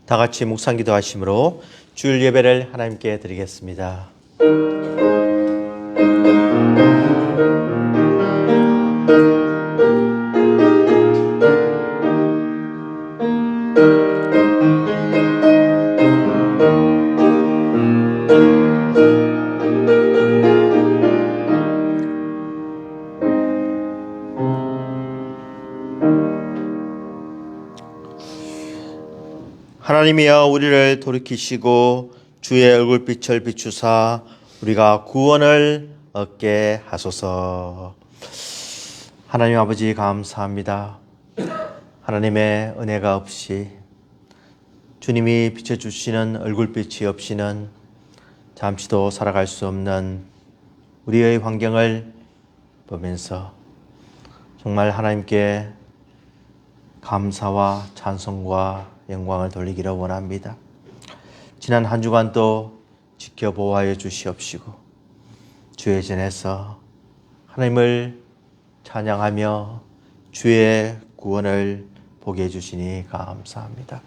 다 같이 묵상 기도하심으로 주일 예배를 하나님께 드리겠습니다. 하나님이여 우리를 돌이키시고 주의 얼굴빛을 비추사 우리가 구원을 얻게 하소서. 하나님 아버지 감사합니다. 하나님의 은혜가 없이 주님이 비춰주시는 얼굴빛이 없이는 잠시도 살아갈 수 없는 우리의 환경을 보면서 정말 하나님께 감사와 찬송과 영광을 돌리기를 원합니다. 지난 한 주간도 지켜보호하여 주시옵시고 주의 전에서 하나님을 찬양하며 주의 구원을 보게 해주시니 감사합니다.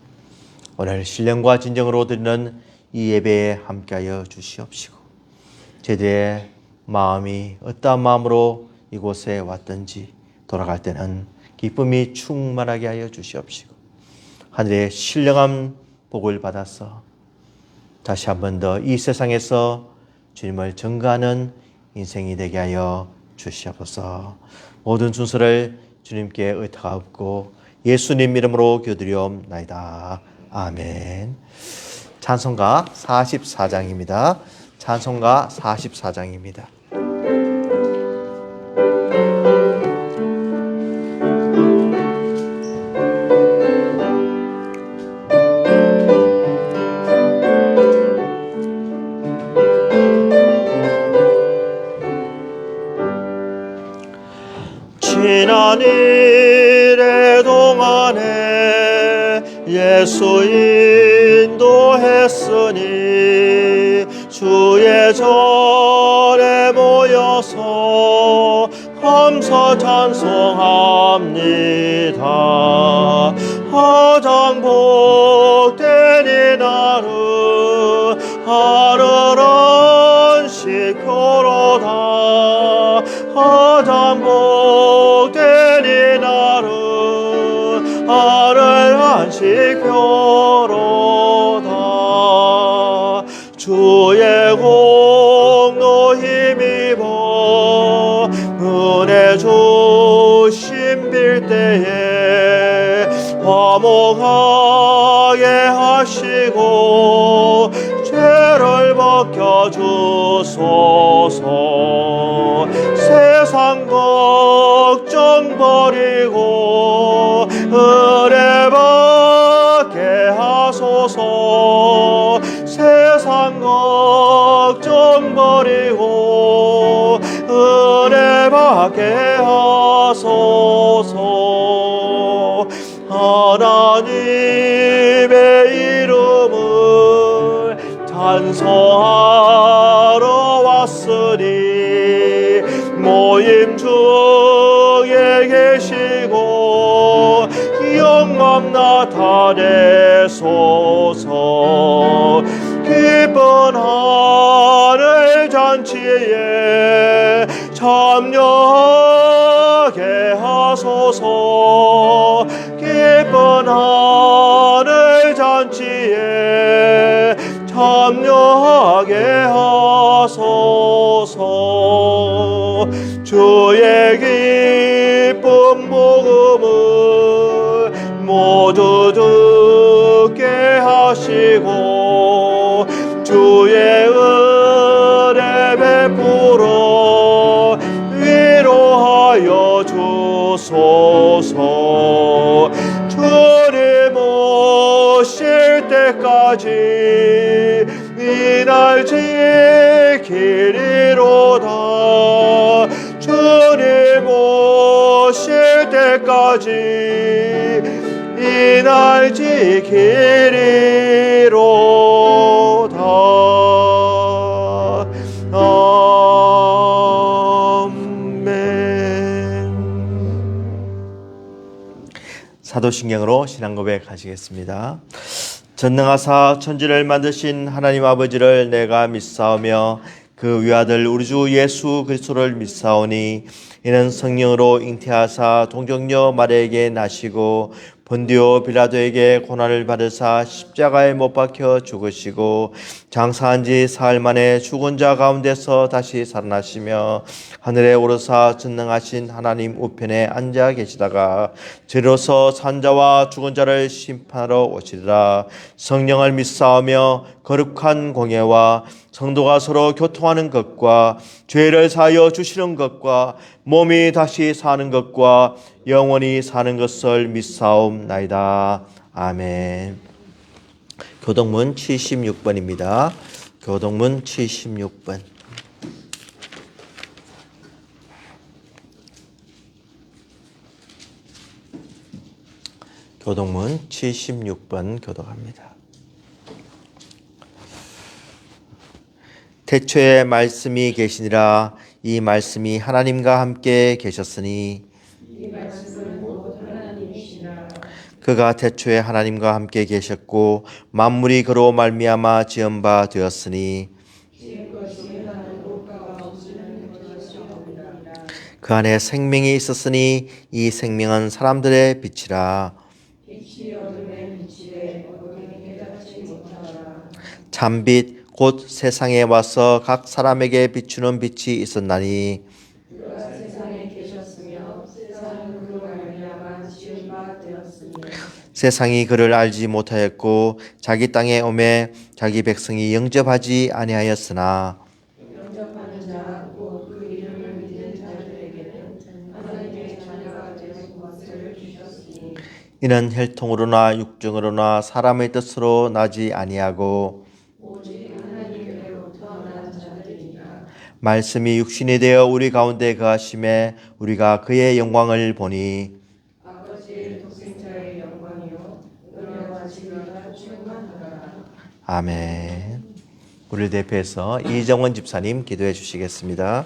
오늘 신령과 진정으로 드리는 이 예배에 함께하여 주시옵시고 저희들의 마음이 어떠한 마음으로 이곳에 왔든지 돌아갈 때는 기쁨이 충만하게 하여 주시옵시고 하늘의 신령한 복을 받아서 다시 한 번 더 이 세상에서 주님을 전가하는 인생이 되게 하여 주시옵소서. 모든 순서를 주님께 의탁하옵고 예수님 이름으로 기도드리옵나이다. 아멘. 찬송가 44장입니다. 찬송가 44장입니다. 지난 일의 동안에 예수 인도했으니 주의 전에 모여서 감사 찬송합니다. 가장 복된 이 날은 하늘 안식교로다. 가장 복된 이 날은 하늘 안식교로다. 주의 공로 힘입어 은혜 주심 빌 때에 화목하게 하시고 죄를 벗겨주소서. 세상 걱정 버리고 은혜 받게 하소서. 세상 걱정 버리고 은혜 받게 하소서. 하나님의 이름을 찬송하러 왔으니 모임 중에 계시고 영광 나타내소서. 기쁜 하늘 잔치에 참여하게 하소서. 기쁜 하늘 잔치에 참여하게 하소서. 주의 기쁜 복음을 모두 듣게 하시고 주의 은혜 베풀어 위로하여 주소서. 주님 오실 때까지 이 날 지키리로다. 주님 오실 때까지 이 날 지키리로다. 아멘. 사도신경으로 신앙 고백하시겠습니다. 전능하사 천지를 만드신 하나님 아버지를 내가 믿사오며 그 위아들 우리 주 예수 그리스도를 믿사오니 이는 성령으로 잉태하사 동정녀 마리아에게 나시고 본디오 빌라도에게 고난을 받으사 십자가에 못 박혀 죽으시고 장사한 지 사흘 만에 죽은 자 가운데서 다시 살아나시며 하늘에 오르사 전능하신 하나님 우편에 앉아 계시다가 저리로서 산자와 죽은 자를 심판하러 오시리라. 성령을 믿사오며 거룩한 공예와 성도가 서로 교통하는 것과 죄를 사하여 주시는 것과 몸이 다시 사는 것과 영원히 사는 것을 믿사옵나이다. 아멘. 교동문 76번입니다. 교동문 76번. 교동문 76번 교독합니다. 태초에 말씀이 계시니라. 이 말씀이 하나님과 함께 계셨으니 이 말씀은 곧 하나님이시라. 그가 태초에 하나님과 함께 계셨고 만물이 그로 말미암아 지은 바 되었으니 지금까지 하나님 국가가 없으면 것이 없느니라. 그 안에 생명이 있었으니 이 생명은 사람들의 빛이라. 빛이 어둠에 비치되 어둠이 깨닫지 못하더라. 참빛 곧 세상에 와서 각 사람에게 비추는 빛이 있었나니 그가 세상에 계셨으며 세상은 그로 말미암아 지은 바 되었으니 세상이 그를 알지 못하였고 자기 땅에 오매 자기 백성이 영접하지 아니하였으나 영접하는 자 곧 그 이름을 믿는 자들에게는 하나님의 자녀가 되는 것을 주셨으니 이는 혈통으로나 육정으로나 사람의 뜻으로 나지 아니하고 오직 하나님께로부터 난 자들이니라. 말씀이 육신이 되어 우리 가운데 거하심에 우리가 그의 영광을 보니 아버지의 독생자의 영광이요 은혜와 진리가 충만하더라. 아멘. 우리를 대표해서 이정원 집사님 기도해 주시겠습니다.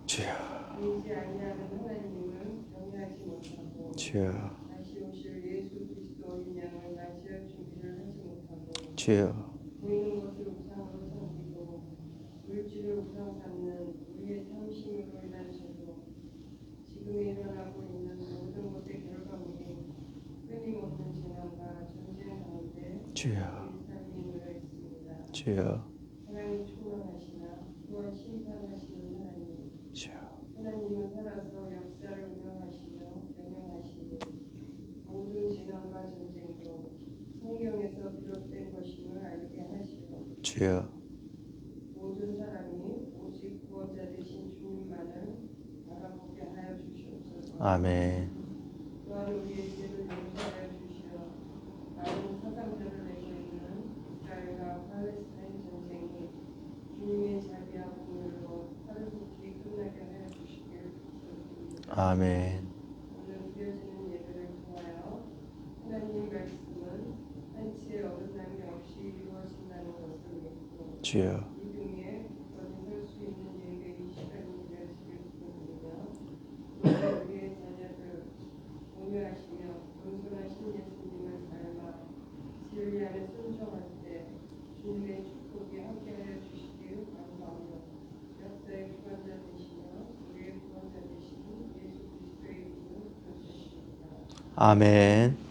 주여, 주여, 주여, 보이는 것을 우상으로 섬기고 물질을 우상 삼는 우리의 탐심으로 인하여도 지금에 일어나고 있는 모든 것의 결과물이 끊임없는 재난과 전쟁 가운데 주여, 우리 삶이 놓여 있습니다. 주여, 하나님 충만하시나 또한 심판하시는 하나님, 주여, 하나님은 살아서 역사를 운영하시며 명령하시니 모든 재난과 전쟁도 성경에서 비롯된 것임을 알게 하시고 주여, 모든 사람이 오직 구원자 되신 주님만을 바라보게 하여 주시옵소서. 아멘. 또한 우리의 죄를 용서하여 주시어 많은 사상자를 내고 있는 이스라엘과 팔레스타인 전쟁이 주님의 자비와 공의로 하루속히 끝나게 하여 주시길 부탁드립니다. 아멘. 오늘 드려지는 예배를 통하여 하나님 말씀은 한치의 어긋남이 없이 이루어진다는 것을 믿고 주여, 이 중에 거듭 설수 있는 예배의 시간이 되어지길 축원드리며 또한 우리의 자녀들 공유하시며 온순하신 예수님을 닮아 진리 안에 순종할 때 주님의 축복이 함께하여 주시길 간구하며 역사의 구원자 되시며 우리의 구원자 되신 예수 그리스도의 이름으로 기도드립니다. 아멘.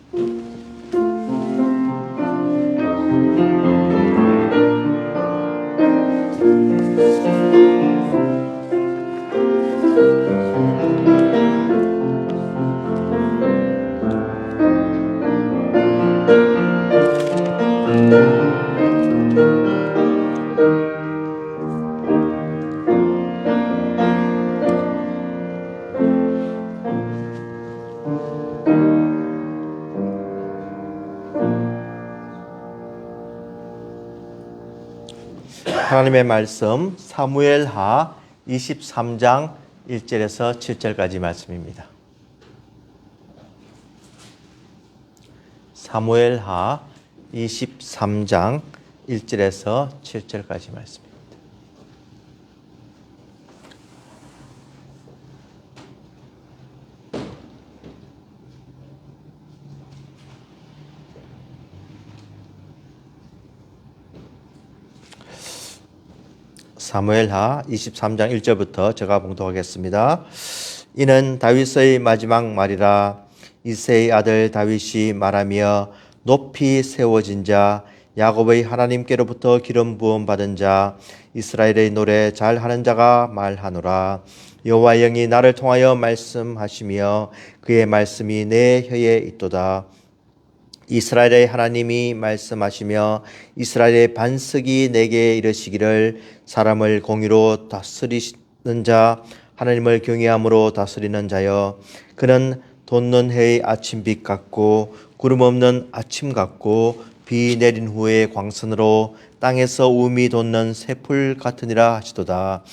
하나님의 말씀 사무엘하 23장 1절에서 7절까지 말씀입니다. 사무엘하 23장 1절에서 7절까지 말씀입니다. 사무엘하 23장 1절부터 제가 봉독하겠습니다. 이는 다윗의 마지막 말이라. 이새의 아들 다윗이 말하며 높이 세워진 자, 야곱의 하나님께로부터 기름 부음 받은 자, 이스라엘의 노래 잘하는 자가 말하노라. 여호와의 영이 나를 통하여 말씀하시며 그의 말씀이 내 혀에 있도다. 이스라엘의 하나님이 말씀하시며 이스라엘의 반석이 내게 이르시기를 사람을 공의로 다스리는 자, 하나님을 경외함으로 다스리는 자여, 그는 돋는 해의 아침빛 같고 구름 없는 아침 같고 비 내린 후의 광선으로 땅에서 우미 돋는 새풀 같으니라 하시도다.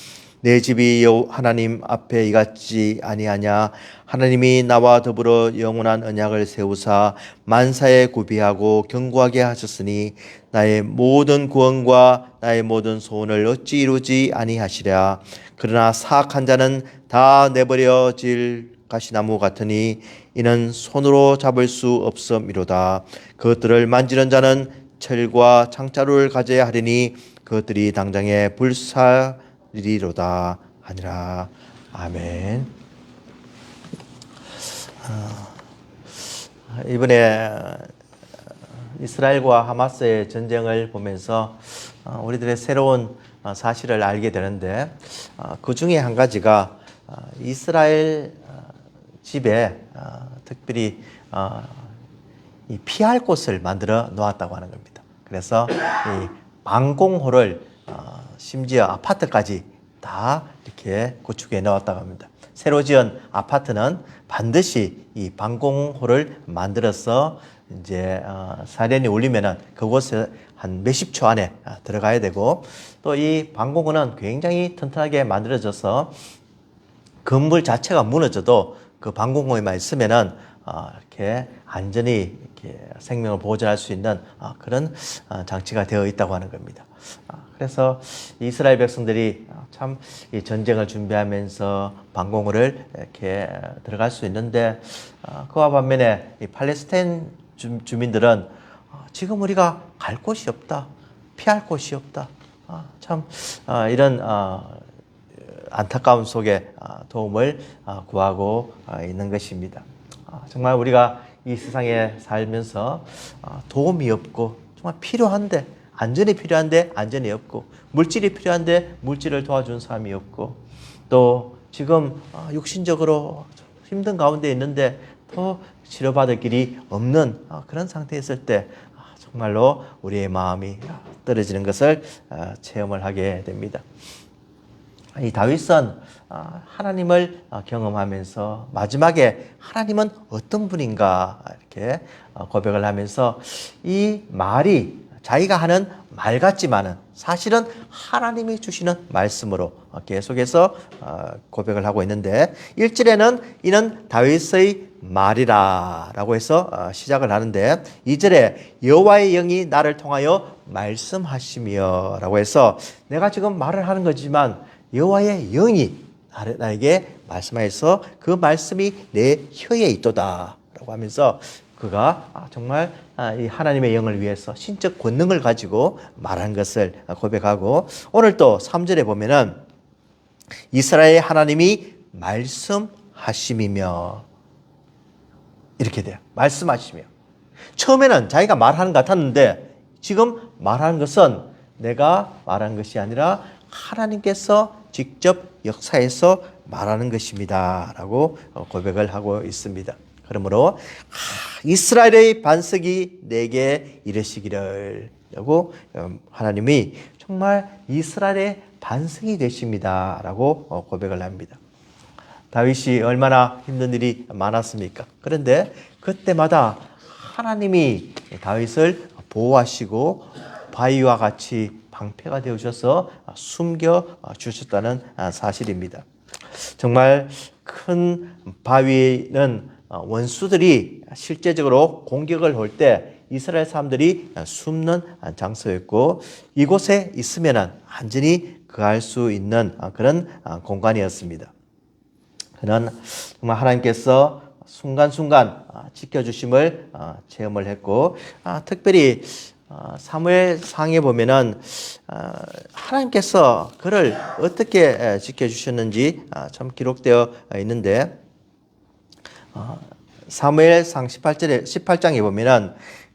내 집이 하나님 앞에 이같지 아니하냐. 하나님이 나와 더불어 영원한 언약을 세우사 만사에 구비하고 견고하게 하셨으니 나의 모든 구원과 나의 모든 소원을 어찌 이루지 아니하시랴. 그러나 사악한 자는 다 내버려질 가시나무 같으니 이는 손으로 잡을 수 없음이로다. 그것들을 만지는 자는 철과 창자루를 가져야 하리니 그것들이 당장에 불사리로다 하니라. 아멘. 이번에 이스라엘과 하마스의 전쟁을 보면서 우리들의 새로운 사실을 알게 되는데, 그 중에 한 가지가 이스라엘 집에 특별히 이 피할 곳을 만들어 놓았다고 하는 겁니다. 그래서 이 방공호를 심지어 아파트까지 다 이렇게 구축해 놓았다고 합니다. 새로 지은 아파트는 반드시 이 방공호를 만들어서 이제 사련이 울리면은 그곳에 한 몇십 초 안에 들어가야 되고, 또 이 방공호는 굉장히 튼튼하게 만들어져서 건물 자체가 무너져도 그 방공호에만 있으면은 이렇게 안전히 이렇게 생명을 보존할 수 있는 그런 장치가 되어 있다고 하는 겁니다. 그래서 이스라엘 백성들이 참 이 전쟁을 준비하면서 방공호를 이렇게 들어갈 수 있는데, 그와 반면에 이 팔레스타인 주민들은 지금 우리가 갈 곳이 없다, 피할 곳이 없다. 참 이런 안타까움 속에 도움을 구하고 있는 것입니다. 정말 우리가 이 세상에 살면서 도움이 없고, 정말 필요한데, 안전이 필요한데 안전이 없고, 물질이 필요한데 물질을 도와준 사람이 없고, 또 지금 육신적으로 힘든 가운데 있는데 또 치료받을 길이 없는 그런 상태에 있을 때 정말로 우리의 마음이 떨어지는 것을 체험을 하게 됩니다. 이 다윗은 하나님을 경험하면서 마지막에 하나님은 어떤 분인가 이렇게 고백을 하면서, 이 말이 자기가 하는 말 같지만은 사실은 하나님이 주시는 말씀으로 계속해서 고백을 하고 있는데, 1절에는 이는 다윗의 말이라 라고 해서 시작을 하는데, 2절에 여호와의 영이 나를 통하여 말씀하시며 라고 해서, 내가 지금 말을 하는 거지만 여호와의 영이 나에게 말씀하여서 그 말씀이 내 혀에 있도다 라고 하면서, 그가 정말 이 하나님의 영을 위해서 신적 권능을 가지고 말한 것을 고백하고, 오늘 또 3절에 보면은 이스라엘의 하나님이 말씀하심이며 이렇게 돼요. 말씀하시며. 처음에는 자기가 말하는 것 같았는데 지금 말하는 것은 내가 말한 것이 아니라 하나님께서 직접 역사해서 말하는 것입니다 라고 고백을 하고 있습니다. 그러므로 이스라엘의 반석이 내게 이르시기를 라고 하나님이 정말 이스라엘의 반석이 되십니다 라고 고백을 합니다. 다윗이 얼마나 힘든 일이 많았습니까? 그런데 그때마다 하나님이 다윗을 보호하시고 바위와 같이 방패가 되어주셔서 숨겨 주셨다는 사실입니다. 정말 큰 바위는 원수들이 실제적으로 공격을 할 때 이스라엘 사람들이 숨는 장소였고 이곳에 있으면 안전히 거할 수 있는 그런 공간이었습니다. 그는 정말 하나님께서 순간순간 지켜주심을 체험을 했고 특별히 사무엘상에 보면은 하나님께서 그를 어떻게 지켜주셨는지 참 기록되어 있는데 사무엘상 18장에 보면은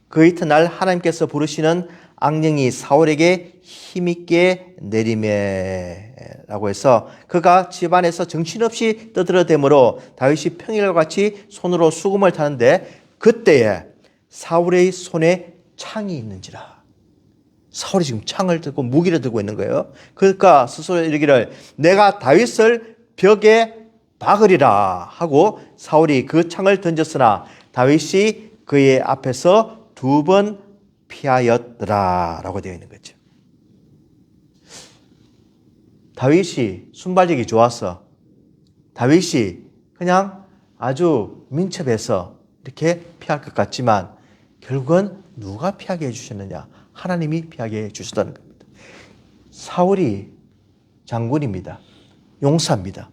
그 이튿날 하나님께서 부르시는 악령이 사울에게 힘있게 내리매라고 해서 그가 집안에서 정신없이 떠들어대므로 다윗이 평일과 같이 손으로 수금을 타는데 그때에 사울의 손에 창이 있는지라. 사울이 지금 창을 들고 무기를 들고 있는 거예요. 그러니까 스스로 이르기를 내가 다윗을 벽에 박으리라 하고 사울이 그 창을 던졌으나 다윗이 그의 앞에서 2번 피하였더라 라고 되어 있는 거죠. 다윗이 순발력이 좋았어. 다윗이 그냥 아주 민첩해서 이렇게 피할 것 같지만 결국은 누가 피하게 해주셨느냐? 하나님이 피하게 해주셨다는 겁니다. 사울이 장군입니다. 용사입니다.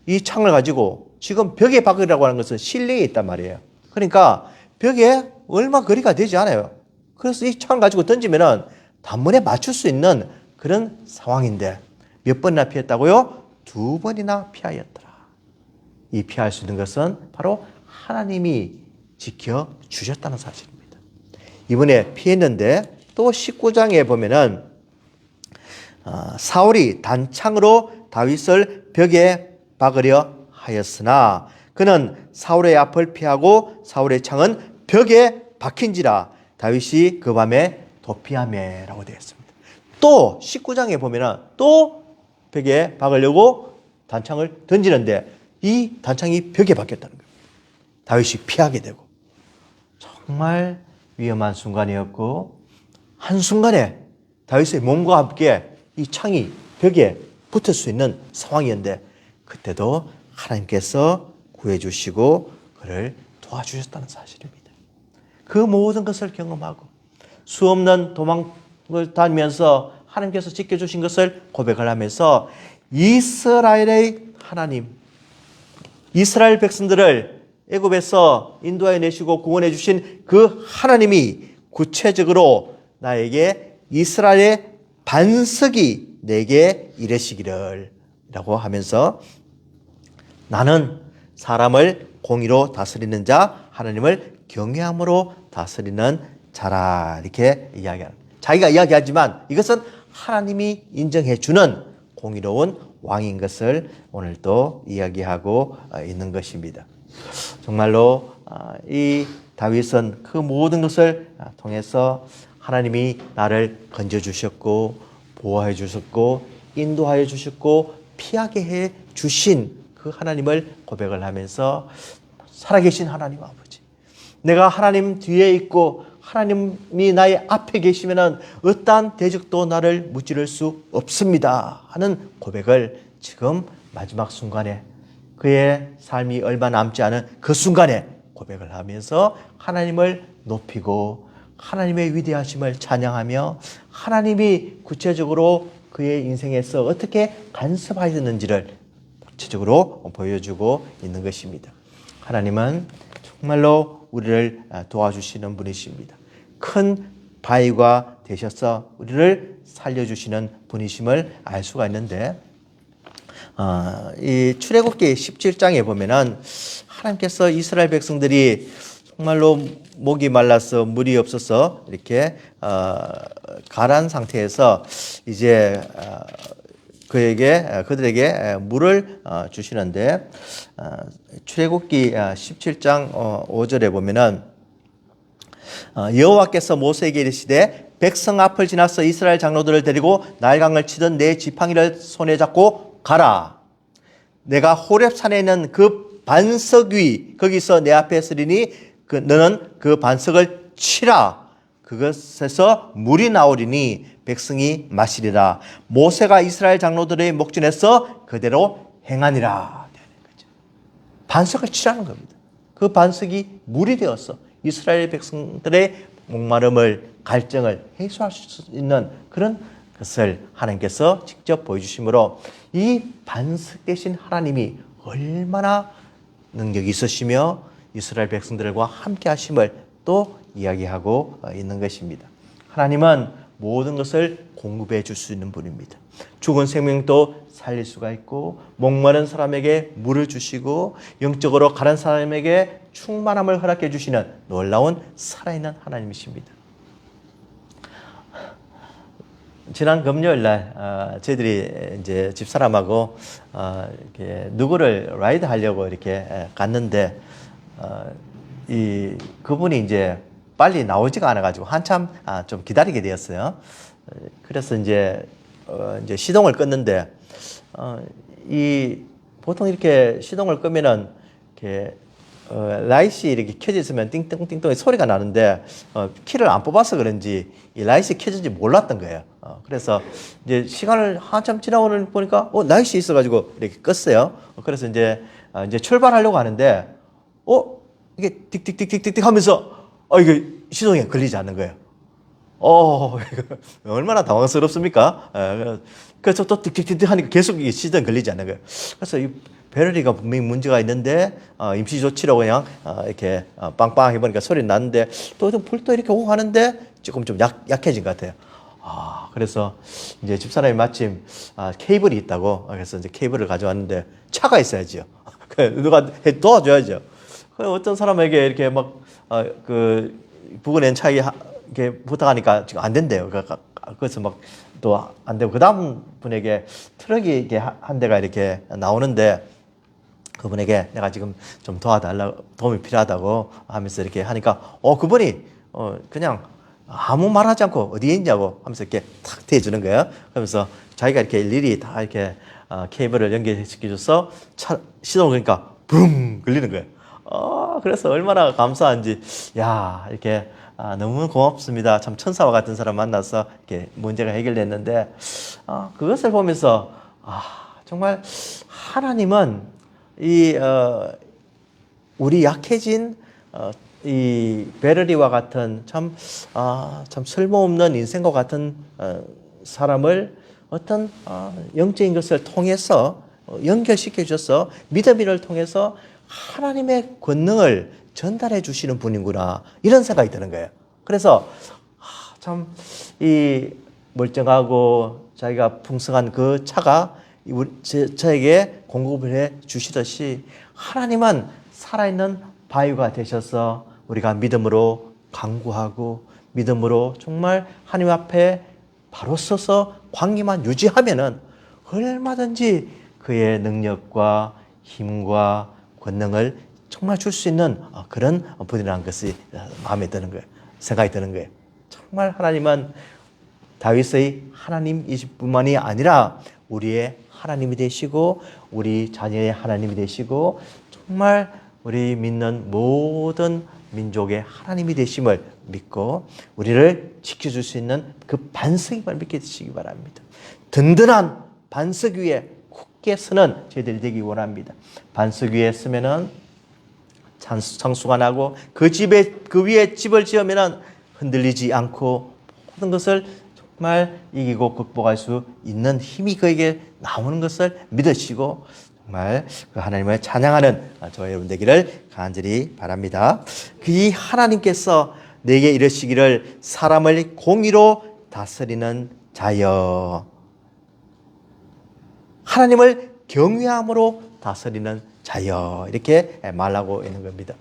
이 창을 가지고 지금 벽에 박으라고 하는 것은 실내에 있단 말이에요. 그러니까 벽에 얼마 거리가 되지 않아요. 그래서 이 창을 가지고 던지면은 단번에 맞출 수 있는 그런 상황인데 몇 번이나 피했다고요? 2번이나 피하였더라. 이 피할 수 있는 것은 바로 하나님이 지켜주셨다는 사실입니다. 이번에 피했는데 또 19장에 보면은 사울이 단창으로 다윗을 벽에 박으려 하였으나 그는 사울의 앞을 피하고 사울의 창은 벽에 박힌지라 다윗이 그 밤에 도피하매라고 되어 있습니다. 또 19장에 보면은 또 벽에 박으려고 단창을 던지는데 이 단창이 벽에 박혔다는 거예요. 다윗이 피하게 되고 정말 위험한 순간이었고 한순간에 다윗의 몸과 함께 이 창이 벽에 붙을 수 있는 상황이었는데 그때도 하나님께서 구해주시고 그를 도와주셨다는 사실입니다. 그 모든 것을 경험하고 수없는 도망을 다니면서 하나님께서 지켜주신 것을 고백을 하면서 이스라엘의 하나님, 이스라엘 백성들을 애굽에서 인도하여 내시고 구원해 주신 그 하나님이 구체적으로 나에게 이스라엘의 반석이 내게 이르시기를 라고 하면서 나는 사람을 공의로 다스리는 자, 하나님을 경외함으로 다스리는 자라 이렇게 이야기하는 자기가 이야기하지만 이것은 하나님이 인정해 주는 공의로운 왕인 것을 오늘 또 이야기하고 있는 것입니다. 정말로 이 다윗은 그 모든 것을 통해서 하나님이 나를 건져주셨고 보호해 주셨고 인도하여 주셨고 피하게 해 주신 그 하나님을 고백을 하면서 살아계신 하나님 아버지, 내가 하나님 뒤에 있고 하나님이 나의 앞에 계시면 어떠한 대적도 나를 무찌를 수 없습니다 하는 고백을 지금 마지막 순간에 그의 삶이 얼마 남지 않은 그 순간에 고백을 하면서 하나님을 높이고 하나님의 위대하심을 찬양하며 하나님이 구체적으로 그의 인생에서 어떻게 간섭하셨는지를 구체적으로 보여주고 있는 것입니다. 하나님은 정말로 우리를 도와주시는 분이십니다. 큰 바위가 되셔서 우리를 살려주시는 분이심을 알 수가 있는데 이 출애굽기 17장에 보면은 하나님께서 이스라엘 백성들이 정말로 목이 말라서 물이 없어서 이렇게 가라앉은 상태에서 이제 그들에게 물을 주시는데 출애굽기 17장 5절에 보면은 여호와께서 모세에게 이르시되 백성 앞을 지나서 이스라엘 장로들을 데리고 나일강을 치던 내 지팡이를 손에 잡고 가라. 내가 호렙산에 있는 그 반석 위 거기서 내 앞에 서리니 너는 그 반석을 치라. 그것에서 물이 나오리니 백성이 마시리라. 모세가 이스라엘 장로들의 목전에서 그대로 행하니라. 반석을 치라는 겁니다. 그 반석이 물이 되었어. 이스라엘 백성들의 목마름을, 갈증을 해소할 수 있는 그런 것을 하나님께서 직접 보여주심으로 이 반석 되신 하나님이 얼마나 능력이 있으시며 이스라엘 백성들과 함께 하심을 또 이야기하고 있는 것입니다. 하나님은 모든 것을 공급해 줄 수 있는 분입니다. 죽은 생명도 살릴 수가 있고 목마른 사람에게 물을 주시고 영적으로 가는 사람에게 충만함을 허락해 주시는 놀라운 살아있는 하나님이십니다. 지난 금요일 날 저희들이 이제 집사람하고 이렇게 누구를 라이드 하려고 이렇게 갔는데 이 그분이 이제 빨리 나오지가 않아가지고 한참 좀 기다리게 되었어요. 그래서 이제 시동을 껐는데 이 보통 이렇게 시동을 끄면은 이렇게 라이트이 이렇게 켜져 있으면 띵띵띵띵 소리가 나는데 키를 안 뽑아서 그런지 이 라이트이 켜진지 몰랐던 거예요. 그래서 이제 시간을 한참 지나오는 보니까 라이트이 있어가지고 이렇게 껐어요. 그래서 이제 출발하려고 하는데 이게 틱틱틱틱틱 하면서 이게 시동이 걸리지 않는 거예요. 이거 얼마나 당황스럽습니까? 그래서 또 틱틱틱틱 하니까 계속 이게 시동 걸리지 않는 거예요. 그래서 이 배터리가 분명히 문제가 있는데 임시 조치로 그냥 이렇게 빵빵 해보니까 소리 났는데 또 불도 이렇게 오고 하는데 조금 좀 약해진 것 같아요. 그래서 이제 집사람이 마침 케이블이 있다고 그래서 이제 케이블을 가져왔는데 차가 있어야죠. 누가 도와줘야죠. 어떤 사람에게 이렇게 막 부근엔 차이 이렇게 부탁하니까 지금 안 된대요. 그래서 막 또 안 되고 그 다음 분에게 트럭이 이렇게 한 대가 이렇게 나오는데 그분에게 내가 지금 좀 도움이 필요하다고 하면서 이렇게 하니까 그분이 그냥 아무 말하지 않고 어디에 있냐고 하면서 이렇게 탁 대주는 거예요. 그러면서 자기가 이렇게 일일이 다 이렇게 케이블을 연결시켜줘서 시동을 그러니까 붕 걸리는 거예요. 그래서 얼마나 감사한지 이렇게 너무 고맙습니다. 참 천사와 같은 사람 만나서 이렇게 문제가 해결됐는데 그것을 보면서 정말 하나님은 우리 약해진 이 베르리와 같은 참 쓸모없는 인생과 같은 사람을 어떤 영적인 것을 통해서 연결시켜 주셔서 믿음을 통해서 하나님의 권능을 전달해 주시는 분이구나 이런 생각이 드는 거예요. 그래서 참 이 멀쩡하고 자기가 풍성한 그 차가 저에게 공급을 해 주시듯이 하나님은 살아있는 바위가 되셔서 우리가 믿음으로 간구하고 믿음으로 정말 하나님 앞에 바로 서서 관계만 유지하면은 얼마든지 그의 능력과 힘과 권능을 정말 줄 수 있는 그런 분이라는 것이 마음에 드는 거예요. 생각이 드는 거예요. 정말 하나님은 다윗의 하나님이실 뿐만이 아니라 우리의 하나님이 되시고 우리 자녀의 하나님이 되시고 정말 우리 믿는 모든 민족의 하나님이 되심을 믿고 우리를 지켜줄 수 있는 그 반석임을 믿게 되시기 바랍니다. 든든한 반석 위에 굳게 서는 저희들이 되기 원합니다. 반석 위에 서면은 상수가 나고 그 위에 집을 지으면은 흔들리지 않고 모든 것을 정말 이기고 극복할 수 있는 힘이 그에게 나오는 것을 믿으시고 정말 그 하나님을 찬양하는 저와 여러분 되기를 간절히 바랍니다. 이 하나님께서 내게 이르시기를 사람을 공의로 다스리는 자여. 하나님을 경외함으로 다스리는 자여. 이렇게 말하고 있는 겁니다.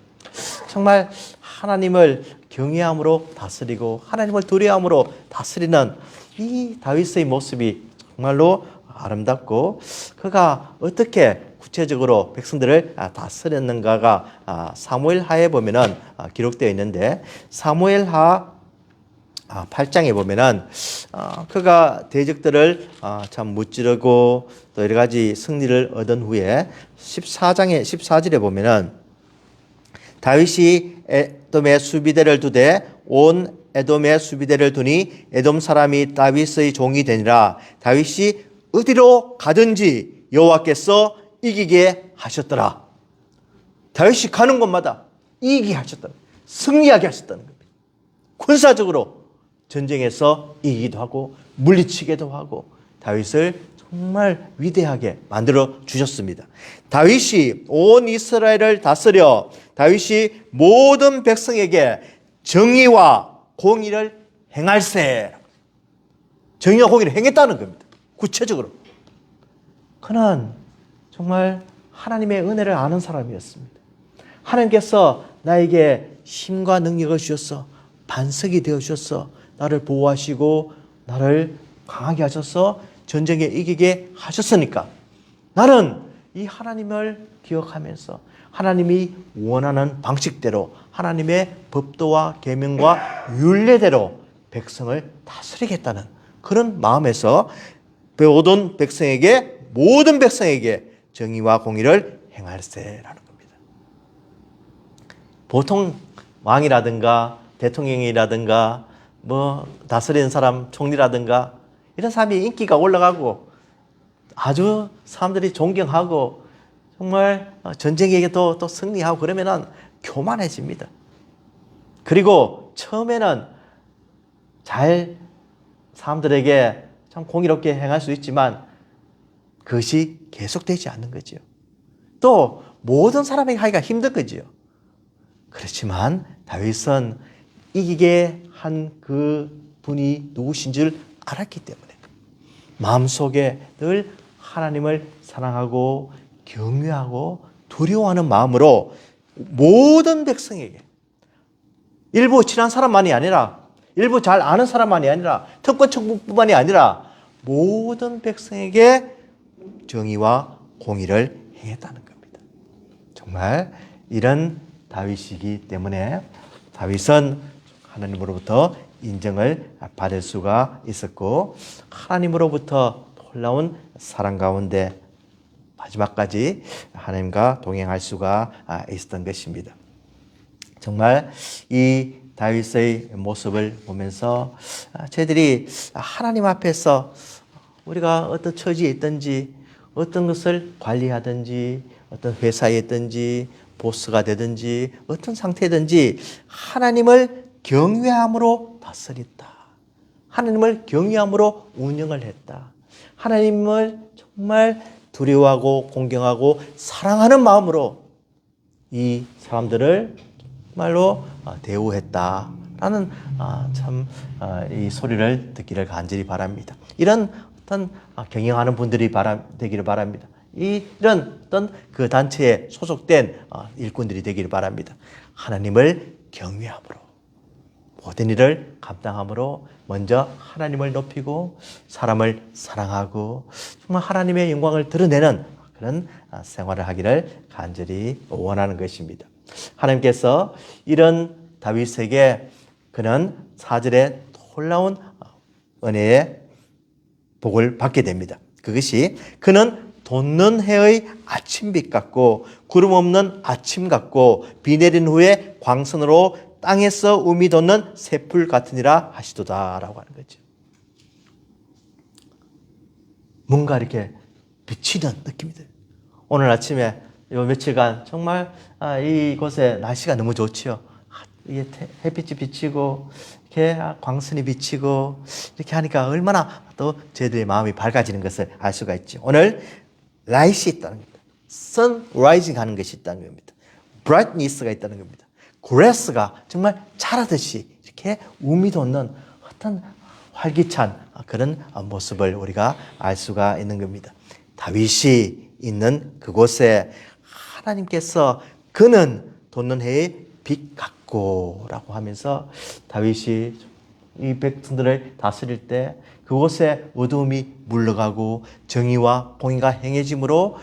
정말 하나님을 경외함으로 다스리고 하나님을 두려움으로 다스리는 이 다윗의 모습이 정말로 아름답고 그가 어떻게 구체적으로 백성들을 다스렸는가가 사무엘하에 보면은 기록되어 있는데 사무엘하 8장에 보면은 그가 대적들을 참 무찌르고 또 여러 가지 승리를 얻은 후에 14절에 보면은 다윗이 에돔의 수비대를 두되 온 에돔의 수비대를 두니 에돔 사람이 다윗의 종이 되니라. 다윗이 어디로 가든지 여호와께서 이기게 하셨더라. 다윗이 가는 곳마다 이기게 하셨다. 승리하게 하셨다는 겁니다. 군사적으로 전쟁에서 이기기도 하고 물리치기도 하고 다윗을 정말 위대하게 만들어 주셨습니다. 다윗이 온 이스라엘을 다스려 다윗이 모든 백성에게 정의와 공의를 행할세. 정의와 공의를 행했다는 겁니다. 구체적으로. 그는 정말 하나님의 은혜를 아는 사람이었습니다. 하나님께서 나에게 힘과 능력을 주셔서 반석이 되어 주셔서 나를 보호하시고 나를 강하게 하셔서 전쟁에 이기게 하셨으니까 나는 이 하나님을 기억하면서 하나님이 원하는 방식대로 하나님의 법도와 계명과 율례대로 백성을 다스리겠다는 그런 마음에서 모든 백성에게 정의와 공의를 행할세라는 겁니다. 보통 왕이라든가 대통령이라든가 다스리는 사람, 총리라든가 이런 사람이 인기가 올라가고 아주 사람들이 존경하고 정말 전쟁에게 또 승리하고 그러면은 교만해집니다. 그리고 처음에는 잘 사람들에게 참 공의롭게 행할 수 있지만 그것이 계속되지 않는 거지요. 또 모든 사람에게 하기가 힘든 거지요. 그렇지만 다윗은 이기게 한 그 분이 누구신 줄 알았기 때문에 마음속에 늘 하나님을 사랑하고 경외하고 두려워하는 마음으로 모든 백성에게 일부 친한 사람만이 아니라 일부 잘 아는 사람만이 아니라 특권층뿐만이 아니라 모든 백성에게 정의와 공의를 행했다는 겁니다. 정말 이런 다윗이기 때문에 다윗은 하나님으로부터 인정을 받을 수가 있었고 하나님으로부터 놀라운 사랑 가운데 마지막까지 하나님과 동행할 수가 있었던 것입니다. 정말 이 다윗의 모습을 보면서 저희들이 하나님 앞에서 우리가 어떤 처지에 있든지 어떤 것을 관리하든지 어떤 회사에 있든지 보스가 되든지 어떤 상태든지 하나님을 경외함으로 다스렸다. 하나님을 경외함으로 운영을 했다. 하나님을 정말 두려워하고 공경하고 사랑하는 마음으로 이 사람들을 정말로 대우했다라는 참 이 소리를 듣기를 간절히 바랍니다. 이런 어떤 경영하는 분들이 되기를 바랍니다. 이런 어떤 그 단체에 소속된 일꾼들이 되기를 바랍니다. 하나님을 경외함으로 모든 일을 감당함으로 먼저 하나님을 높이고 사람을 사랑하고 정말 하나님의 영광을 드러내는 그런 생활을 하기를 간절히 원하는 것입니다. 하나님께서 이런 다윗에게 그는 4절에 놀라운 은혜의 복을 받게 됩니다. 그것이 그는 돋는 해의 아침빛 같고 구름 없는 아침 같고 비 내린 후에 광선으로 땅에서 움이 돋는 새풀 같으니라 하시도다라고 하는 거죠. 뭔가 이렇게 비치는 느낌이 들어요. 오늘 아침에 요 며칠간 정말 이곳에 날씨가 너무 좋지요. 이게 햇빛이 비치고 이렇게 광선이 비치고 이렇게 하니까 얼마나 또 저희들의 마음이 밝아지는 것을 알 수가 있죠. 오늘 라이트이 있다는 겁니다. 선라이징 하는 것이 있다는 겁니다. 브라이트니스가 있다는 겁니다. 그레스가 정말 자라듯이 이렇게 움이 돋는 어떤 활기찬 그런 모습을 우리가 알 수가 있는 겁니다. 다윗이 있는 그곳에 하나님께서 그는 돋는 해의 빛 같고 라고 하면서 다윗이 이 백성들을 다스릴 때 그곳에 어두움이 물러가고 정의와 공의가 행해짐으로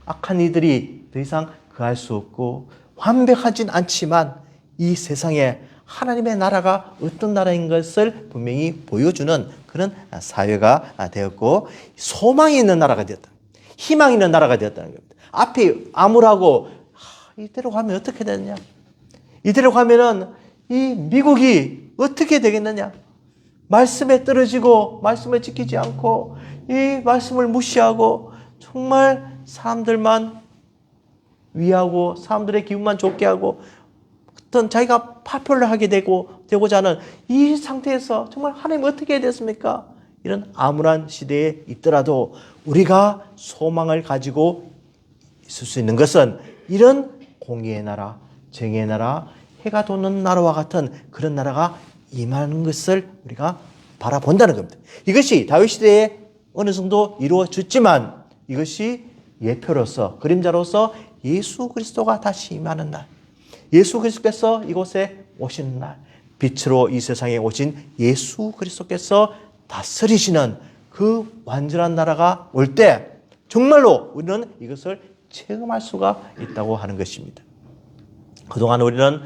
악한 이들이 더 이상 거할 수 없고 완벽하진 않지만 이 세상에 하나님의 나라가 어떤 나라인 것을 분명히 보여주는 그런 사회가 되었고 소망이 있는 나라가 되었다. 희망이 있는 나라가 되었다는 겁니다. 앞이 암울하고 이대로 가면 어떻게 되느냐? 이대로 가면은 이 미국이 어떻게 되겠느냐? 말씀에 떨어지고 말씀을 지키지 않고 이 말씀을 무시하고 정말 사람들만 위하고 사람들의 기분만 좋게 하고 어떤 자기가 파멸하게 되고자 하는 이 상태에서 정말 하나님 어떻게 해야 됐습니까? 이런 암울한 시대에 있더라도 우리가 소망을 가지고 있을 수 있는 것은 이런 공의의 나라, 정의의 나라, 해가 돋는 나라와 같은 그런 나라가 임하는 것을 우리가 바라본다는 겁니다. 이것이 다윗 시대에 어느 정도 이루어졌지만 이것이 예표로서, 그림자로서 예수 그리스도가 다시 임하는 날, 예수 그리스도께서 이곳에 오시는 날, 빛으로 이 세상에 오신 예수 그리스도께서 다스리시는 그 완전한 나라가 올 때 정말로 우리는 이것을 체험할 수가 있다고 하는 것입니다. 그동안 우리는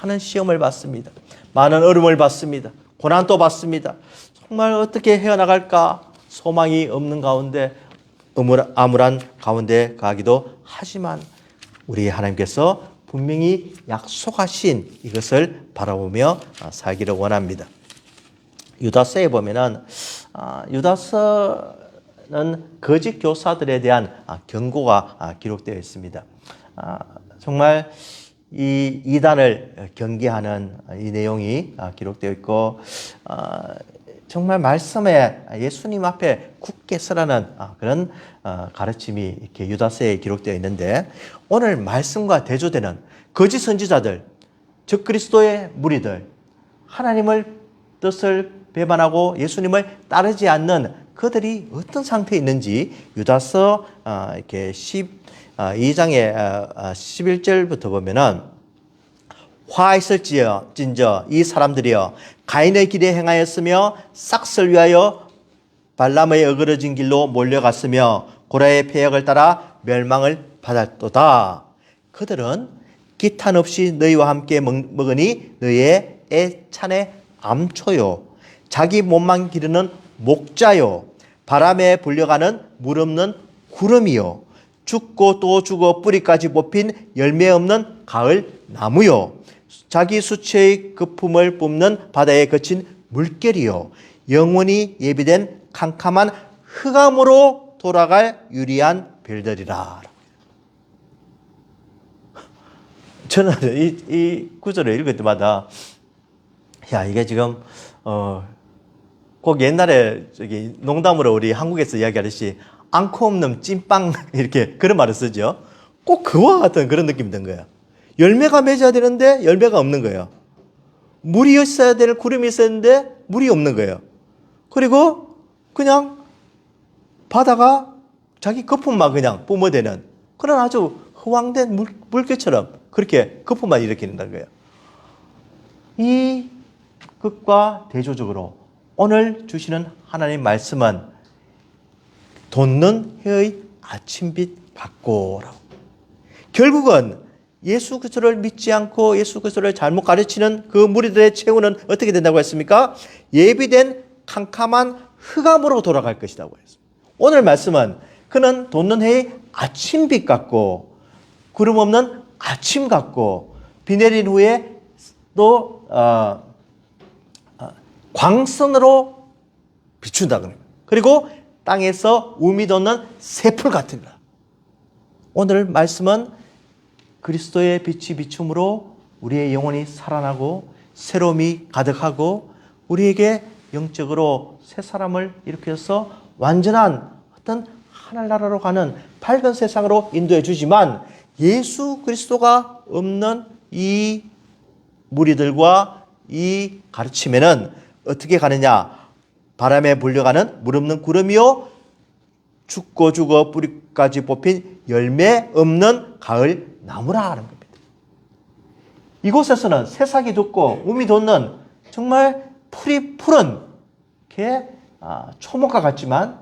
많은 시험을 받습니다. 많은 어려움을 받습니다. 고난도 받습니다. 정말 어떻게 헤어나갈까 소망이 없는 가운데 암울한 가운데 가기도 하지만 우리 하나님께서 분명히 약속하신 이것을 바라보며 살기를 원합니다. 유다서에 보면은 유다서는 거짓 교사들에 대한 경고가 기록되어 있습니다. 정말 이 이단을 경계하는 이 내용이 기록되어 있고 정말 말씀에 예수님 앞에 굳게 서라는 그런 가르침이 이렇게 유다서에 기록되어 있는데 오늘 말씀과 대조되는 거짓 선지자들, 즉 그리스도의 무리들, 하나님을 뜻을 배반하고 예수님을 따르지 않는 그들이 어떤 상태에 있는지 유다서 이렇게 12장의 11절부터 보면은 화 있을진저 이 사람들이여 가인의 길에 행하였으며 싹을 위하여 발람의 어그러진 길로 몰려갔으며 고라의 폐역을 따라 멸망을 받았도다. 그들은 기탄 없이 너희와 함께 먹으니 너희의 애찬의 암초요 자기 몸만 기르는 목자요 바람에 불려가는 물 없는 구름이요 죽고 또 죽어 뿌리까지 뽑힌 열매 없는 가을 나무요 자기 수치의 거품을 뿜는 바다에 거친 물결이요 영원히 예비된 캄캄한 흑암으로 돌아갈 유리한 별들이라. 저는 이 구절을 읽을 때마다 야 이게 지금 꼭 옛날에 저기 농담으로 우리 한국에서 이야기하듯이 앙코 없는 찐빵 이렇게 그런 말을 쓰죠. 꼭 그와 같은 그런 느낌이 든 거예요. 열매가 맺어야 되는데 열매가 없는 거예요. 물이 있어야 될 구름이 있었는데 물이 없는 거예요. 그리고 그냥 바다가 자기 거품만 그냥 뿜어대는 그런 아주 허황된 물결처럼 그렇게 거품만 일으키는 거예요. 이 것과 대조적으로 오늘 주시는 하나님 말씀은 돋는 해의 아침빛 받고라고. 결국은 예수 그리스도를 믿지 않고 예수 그리스도를 잘못 가르치는 그 무리들의 최후는 어떻게 된다고 했습니까? 예비된 캄캄한 흑암으로 돌아갈 것이라고 했습니다. 오늘 말씀은 그는 돋는 해의 아침빛 같고 구름 없는 아침 같고 비 내린 후에 또 광선으로 비춘다. 그리고 땅에서 우미 돋는 새풀 같으리라. 오늘 말씀은 그리스도의 빛이 비춤으로 우리의 영혼이 살아나고 새로움이 가득하고 우리에게 영적으로 새 사람을 일으켜서 완전한 어떤 하늘나라로 가는 밝은 세상으로 인도해 주지만 예수 그리스도가 없는 이 무리들과 이 가르침에는 어떻게 가느냐? 바람에 불려가는 물 없는 구름이요 죽고 죽어 뿌리까지 뽑힌 열매 없는 가을 나무라 하는 겁니다. 이곳에서는 새싹이 돋고 움이 돋는 정말 풀이 푸른 초목과 같지만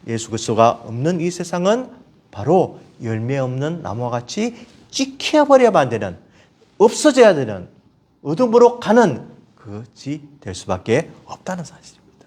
예수 그리스도가 없는 이 세상은 바로 열매 없는 나무와 같이 찍혀버려야만 되는 없어져야 되는 어둠으로 가는 그것이 될 수밖에 없다는 사실입니다.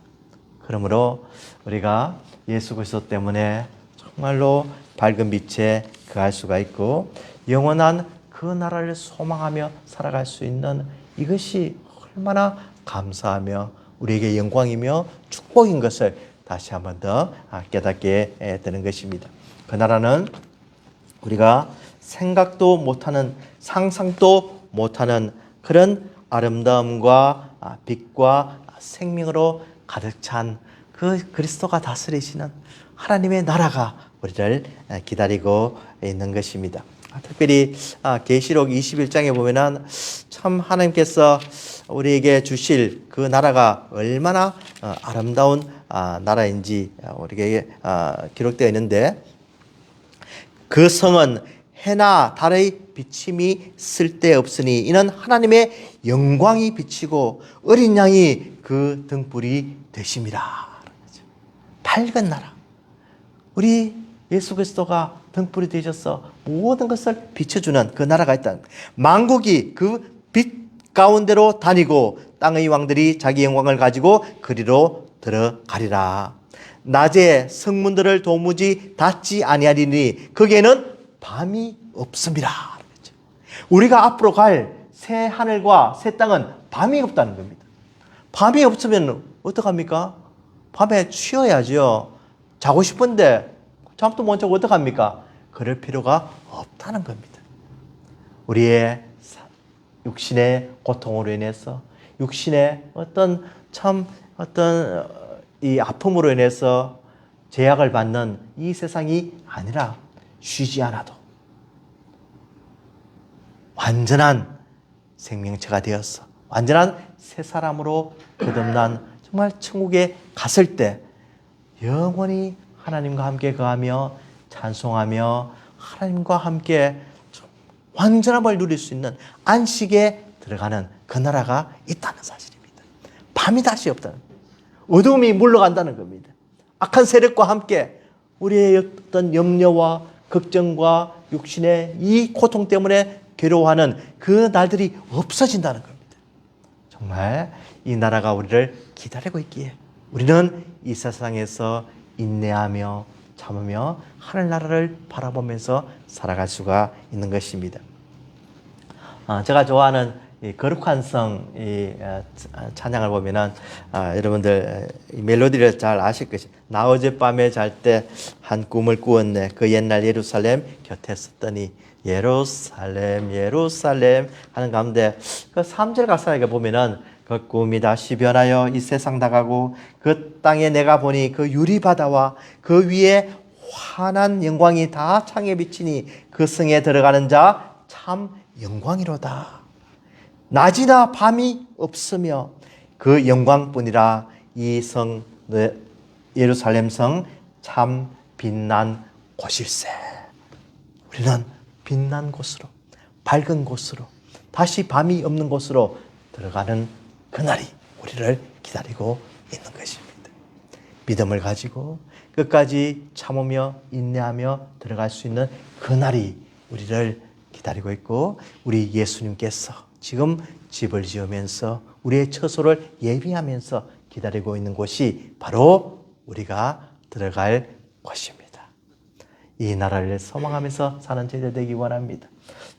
그러므로 우리가 예수 그리스도 때문에 정말로 밝은 빛에 거할 수가 있고 영원한 그 나라를 소망하며 살아갈 수 있는 이것이 얼마나 감사하며 우리에게 영광이며 축복인 것을 다시 한 번 더 깨닫게 되는 것입니다. 그 나라는 우리가 생각도 못하는 상상도 못하는 그런 아름다움과 빛과 생명으로 가득 찬 그 그리스도가 다스리시는 하나님의 나라가 우리를 기다리고 있는 것입니다. 특별히 계시록 21장에 보면은 참 하나님께서 우리에게 주실 그 나라가 얼마나 아름다운 나라인지 우리에게 기록되어 있는데, 그 성은 해나 달의 비침이 쓸데없으니 이는 하나님의 영광이 비치고 어린 양이 그 등불이 되심이라. 밝은 나라, 우리 예수 그리스도가 등불이 되셔서 모든 것을 비춰주는 그 나라가 있다. 만국이 그 빛 가운데로 다니고 땅의 왕들이 자기 영광을 가지고 그리로 들어가리라. 낮에 성문들을 도무지 닫지 아니하리니 거기에는 밤이 없습니다. 우리가 앞으로 갈 새 하늘과 새 땅은 밤이 없다는 겁니다. 밤이 없으면 어떡합니까? 밤에 쉬어야죠. 자고 싶은데 잠도 못 자고 어떡합니까? 그럴 필요가 없다는 겁니다. 우리의 육신의 고통으로 인해서, 육신의 어떤 이 아픔으로 인해서 제약을 받는 이 세상이 아니라 쉬지 않아도 완전한 생명체가 되어서 완전한 새 사람으로 거듭난 정말 천국에 갔을 때 영원히 하나님과 함께 거하며 찬송하며 하나님과 함께 완전함을 누릴 수 있는 안식에 들어가는 그 나라가 있다는 사실입니다. 밤이 다시 없다는 겁니다. 어둠이 물러간다는 겁니다. 악한 세력과 함께 우리의 어떤 염려와 걱정과 육신의 이 고통 때문에 괴로워하는 그 날들이 없어진다는 겁니다. 정말 이 나라가 우리를 기다리고 있기에 우리는 이 세상에서 인내하며 참으며 하늘나라를 바라보면서 살아갈 수가 있는 것입니다. 제가 좋아하는 이 거룩한 성 이 찬양을 보면은 여러분들 이 멜로디를 잘 아실 것입니다. 나 어젯밤에 잘 때 한 꿈을 꾸었네. 그 옛날 예루살렘 곁에 섰더니 예루살렘 예루살렘 하는 가운데 그 3절 가사에 보면은 그 꿈이 다시 변하여 이 세상 나가고 그 땅에 내가 보니 그 유리바다와 그 위에 환한 영광이 다 창에 비치니 그 성에 들어가는 자 참 영광이로다. 낮이나 밤이 없으며 그 영광뿐이라. 이 성 예루살렘 성 참 빛난 곳일세. 우리는 빛난 곳으로, 밝은 곳으로, 다시 밤이 없는 곳으로 들어가는 그날이 우리를 기다리고 있는 것입니다. 믿음을 가지고 끝까지 참으며 인내하며 들어갈 수 있는 그날이 우리를 기다리고 있고, 우리 예수님께서 지금 집을 지으면서 우리의 처소를 예비하면서 기다리고 있는 곳이 바로 우리가 들어갈 곳입니다. 이 나라를 소망하면서 사는 저희들 되기 원합니다.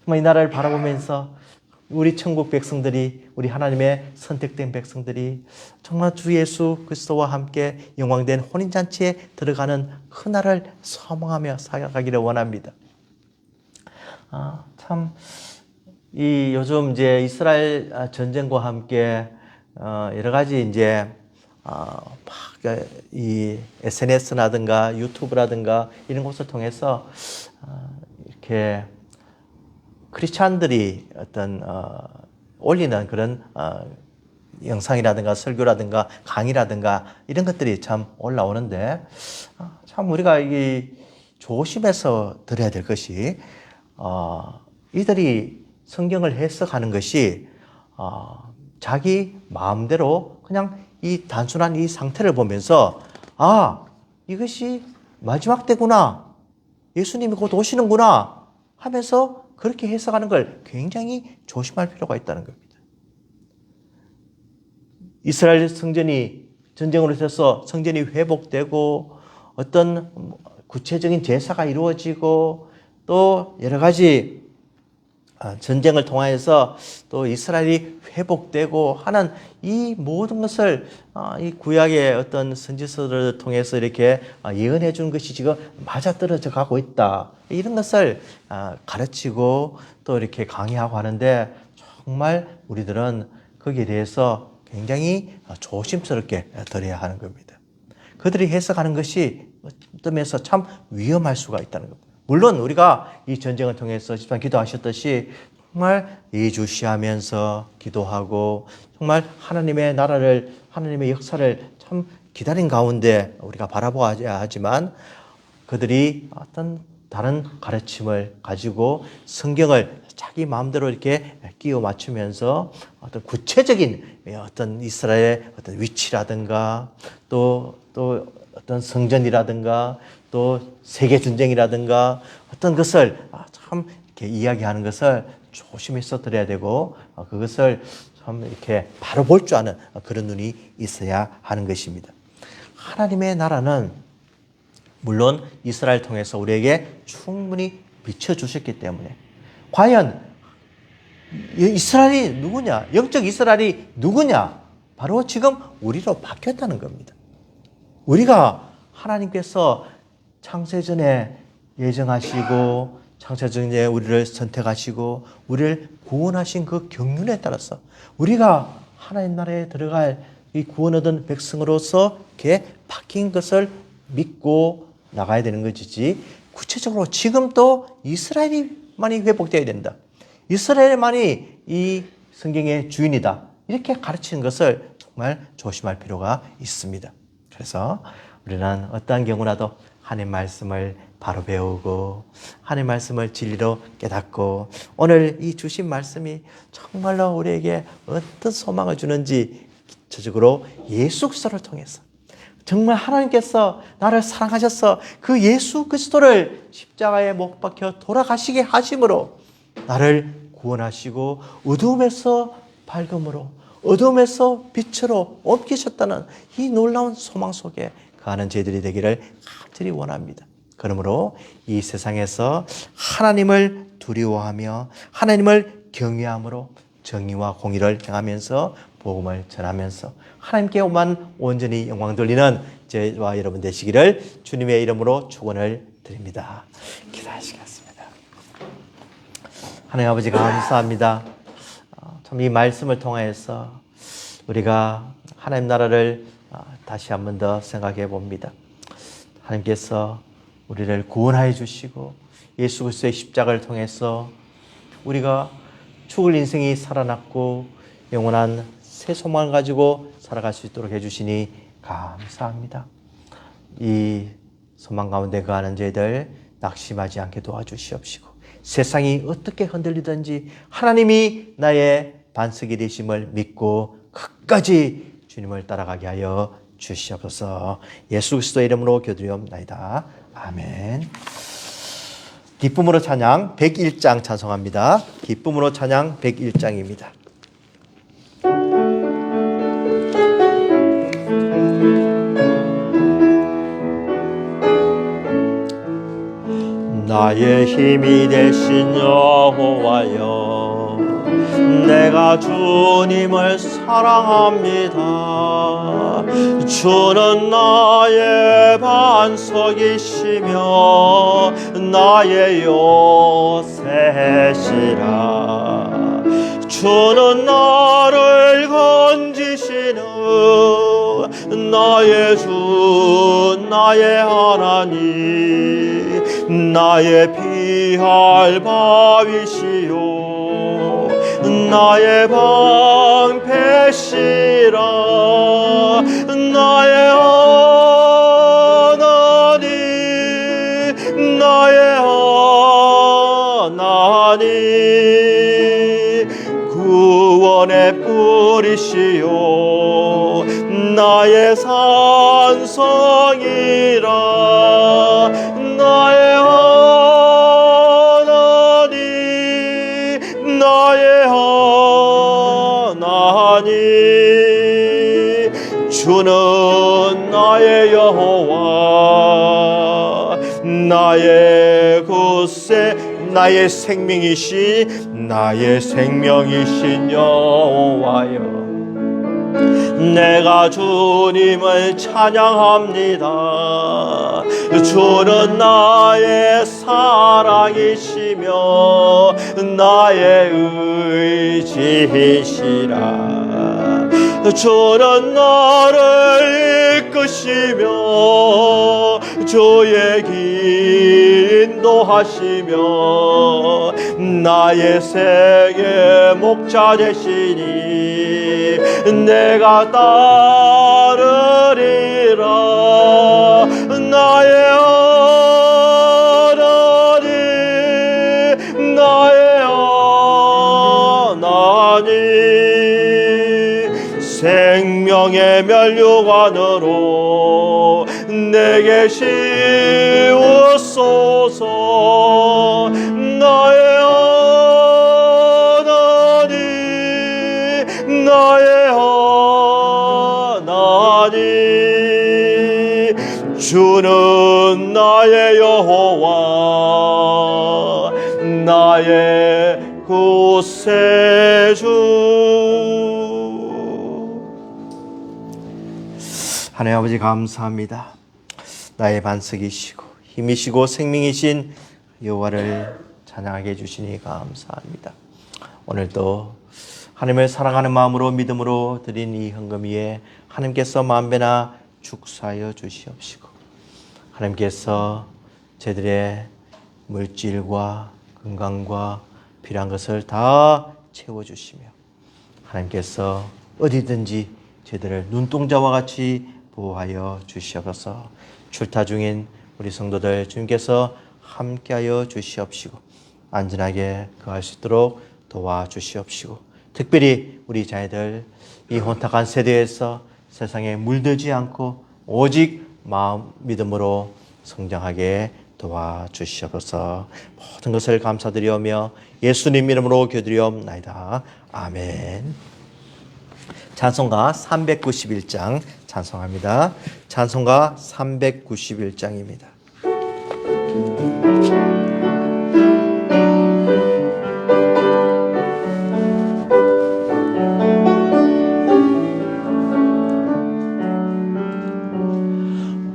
정말 이 나라를 바라보면서 우리 천국 백성들이, 우리 하나님의 선택된 백성들이 정말 주 예수 그리스도와 함께 영광된 혼인잔치에 들어가는 그 날을 소망하며 살아가기를 원합니다. 참, 이 요즘 이제 이스라엘 전쟁과 함께 여러 가지 이제 이 SNS라든가 유튜브라든가 이런 곳을 통해서 이렇게 크리스찬들이 어떤 올리는 그런 영상이라든가 설교라든가 강의라든가 이런 것들이 참 올라오는데, 참 우리가 이 조심해서 들어야 될 것이, 이들이 성경을 해석하는 것이 자기 마음대로 그냥 이 단순한 이 상태를 보면서 이것이 마지막 때구나, 예수님이 곧 오시는구나 하면서 그렇게 해석하는 걸 굉장히 조심할 필요가 있다는 겁니다. 이스라엘 성전이 전쟁으로 인해서 성전이 회복되고 어떤 구체적인 제사가 이루어지고 또 여러 가지 전쟁을 통하여서 또 이스라엘이 회복되고 하는 이 모든 것을 이 구약의 어떤 선지서를 통해서 이렇게 예언해 주는 것이 지금 맞아떨어져 가고 있다. 이런 것을 가르치고 또 이렇게 강의하고 하는데 정말 우리들은 거기에 대해서 굉장히 조심스럽게 들어야 하는 겁니다. 그들이 해석하는 것이 어떤 면에서 참 위험할 수가 있다는 겁니다. 물론 우리가 이 전쟁을 통해서 집사님 기도하셨듯이 정말 예주시하면서 기도하고 정말 하나님의 나라를, 하나님의 역사를 참 기다린 가운데 우리가 바라보아야 하지만 그들이 어떤 다른 가르침을 가지고 성경을 자기 마음대로 이렇게 끼워 맞추면서 어떤 구체적인 어떤 이스라엘의 어떤 위치라든가 또 어떤 성전이라든가 또 세계 전쟁이라든가 어떤 것을 참 이렇게 이야기하는 것을 조심해서 들어야 되고 그것을 참 이렇게 바로 볼 줄 아는 그런 눈이 있어야 하는 것입니다. 하나님의 나라는 물론 이스라엘 통해서 우리에게 충분히 비춰주셨기 때문에 과연 이스라엘이 누구냐? 영적 이스라엘이 누구냐? 바로 지금 우리로 바뀌었다는 겁니다. 우리가 하나님께서 창세전에 예정하시고 창세전에 우리를 선택하시고 우리를 구원하신 그 경륜에 따라서 우리가 하나님 나라에 들어갈 이 구원 얻은 백성으로서 이렇게 바뀐 것을 믿고 나가야 되는 것이지 구체적으로 지금 또 이스라엘만이 회복되어야 된다. 이스라엘만이 이 성경의 주인이다. 이렇게 가르치는 것을 정말 조심할 필요가 있습니다. 그래서 우리는 어떠한 경우라도 하나님 말씀을 바로 배우고 하나님 말씀을 진리로 깨닫고 오늘 이 주신 말씀이 정말로 우리에게 어떤 소망을 주는지 기초적으로 예수 그리스도를 통해서 정말 하나님께서 나를 사랑하셔서 그 예수 그리스도를 십자가에 못 박혀 돌아가시게 하심으로 나를 구원하시고 어둠에서 밝음으로 어둠에서 빛으로 옮기셨다는 이 놀라운 소망 속에 거하는 저희들이 되기를 간절히 원합니다. 그러므로 이 세상에서 하나님을 두려워하며 하나님을 경외함으로 정의와 공의를 행하면서 복음을 전하면서 하나님께만 온전히 영광 돌리는 저와 여러분 되시기를 주님의 이름으로 축원을 드립니다. 기도하시겠습니다. 하나님 아버지 감사합니다. 참 이 말씀을 통해서 우리가 하나님 나라를 다시 한 번 더 생각해 봅니다. 하나님께서 우리를 구원하여 주시고 예수 그리스도의 십자가를 통해서 우리가 죽을 인생이 살아났고 영원한 새 소망을 가지고 살아갈 수 있도록 해주시니 감사합니다. 이 소망 가운데 거하는 저희들 낙심하지 않게 도와주시옵시고 세상이 어떻게 흔들리든지 하나님이 나의 반석이 되심을 믿고 끝까지 주님을 따라가게 하여 주시옵소서. 예수 그리스도의 이름으로 기도드리옵나이다. 아멘. 기쁨으로 찬양 101장 찬송합니다. 기쁨으로 찬양 101장입니다. 나의 힘이 되신 여호와여 내가 주님을 사랑합니다. 주는 나의 반석이시며 나의 요새시라. 주는 나를 건지시는 나의 주 나의 하나님 나의 피할 바위시요 나의 방패시라. 나의 하나님 나의 하나님 구원의 뿌리시요 나의 산성이라. 나의 하나님 나의 하나님 주는 나의 여호와 나의 굳세 나의 생명이신 여호와여, 내가 주님을 찬양합니다. 주는 나의 사랑이시며 나의 의지이시라. 주는 나를 이끄시며 주의 길 인도하시며 나의 생의 목자 되시니 내가 따르리라. 나의 하나님, 나의 하나님, 생명의 면류관으로 내게 씌우소서. 나의 하나님, 나의 하나님, 주는 나의 여호와, 나의 구세주. 하나님 아버지 감사합니다. 나의 반석이시고 힘이시고 생명이신 여호와를 찬양하게 해주시니 감사합니다. 오늘도 하나님을 사랑하는 마음으로 믿음으로 드린 이 헌금 위에 하나님께서 만배나 축사하여 주시옵시고, 하나님께서 저희들의 물질과 건강과 필요한 것을 다 채워주시며, 하나님께서 어디든지 저희들을 눈동자와 같이 보호하여 주시옵소서. 출타 중인 우리 성도들 주님께서 함께하여 주시옵시고 안전하게 거할 수 있도록 도와주시옵시고, 특별히 우리 자녀들 이 혼탁한 세대에서 세상에 물들지 않고 오직 마음 믿음으로 성장하게 도와주시옵소서. 모든 것을 감사드리오며 예수님 이름으로 기도드리옵나이다. 아멘. 찬송가 391장 찬송합니다. 찬송가 391장입니다.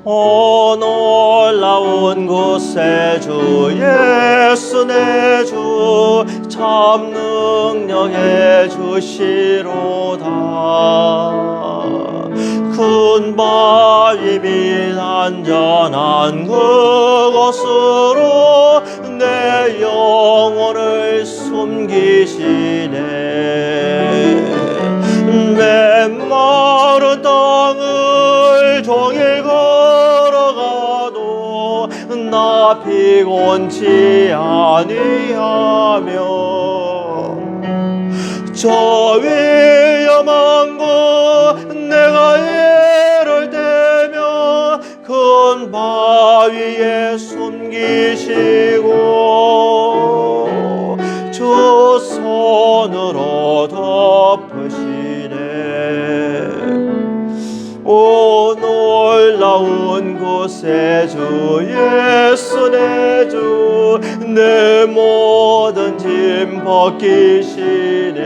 오 놀라운 구세주 예수 내 주 참 능력해 주시로다. 큰 바위 및 안전한 그곳으로 내 영혼을 숨기시네. 메마른 땅을 종일 걸어가도 나 피곤치 아니하며 저 위험한 곳 내가 애를 대며 큰 바위에 숨기시고 주 손으로 덮으시네. 오 놀라운 구세주 예수 내 주 내 모든 짐 벗기시네.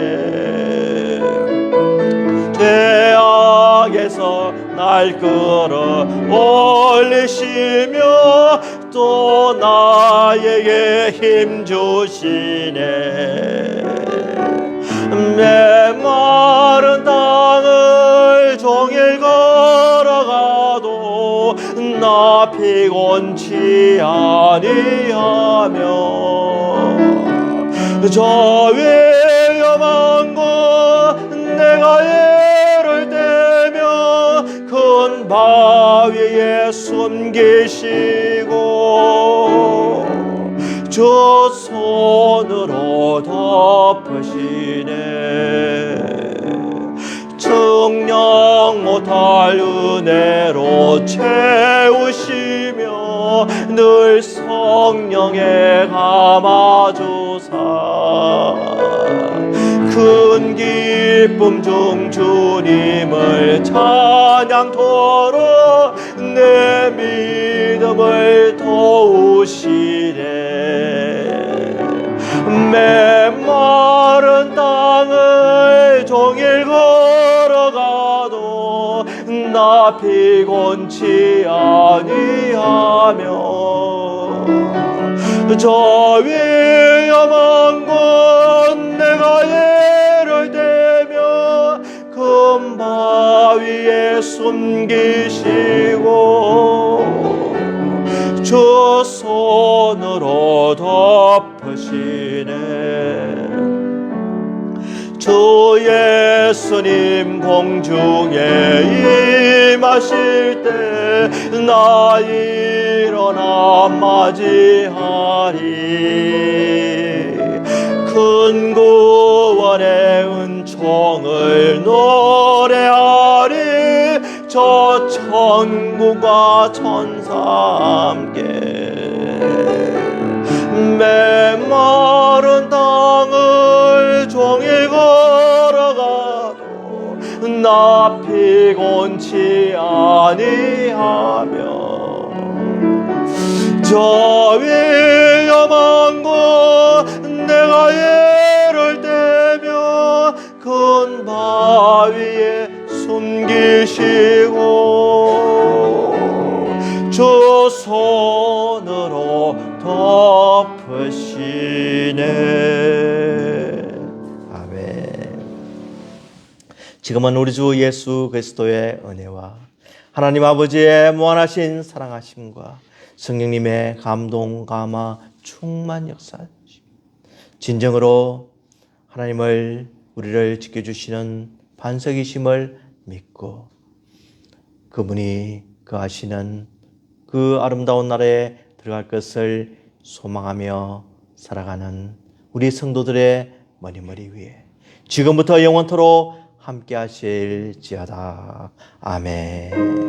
죄악에서 날 끌어 올리시며 또 나에게 힘 주시네. 메마른 땅을 종일 걸어가도 나 피곤치 아니하며 저 위험한 곳 내가 애를 대며 큰 바위에 숨기시고 주 손으로 덮으시네. 측량 못할 은혜로 채우시며 늘 성령에 감아주사 큰 기쁨 중 주님을 찬양토록 내 믿음을 도우시네. 메마른 땅을 종일 걸어가도 나 피곤치 아니하며 저 위험한 곳 내가 예를 대며 큰 바위에 숨기시고 주 손으로 덮으시네. 주 예수님 공중에 임하실 때 나 일어나 맞이하리. 큰 구원의 은총을 노래하리. 저 천국과 천사 함께 메마른 땅을 종일 걸어가도 나 피곤치 아니하며 저 위험한 곳 내가 예를 대며 큰 바위에 숨기시고 주 손으로 덮으시네. 아멘. 지금은 우리 주 예수 그리스도의 은혜와 하나님 아버지의 무한하신 사랑하심과 성령님의 감동, 감화, 충만 역사, 진정으로 하나님을 우리를 지켜주시는 반석이심을 믿고 그분이 거하시는 그 아름다운 나라에 들어갈 것을 소망하며 살아가는 우리 성도들의 머리머리 위에 지금부터 영원토록 함께 하실지어다. 아멘.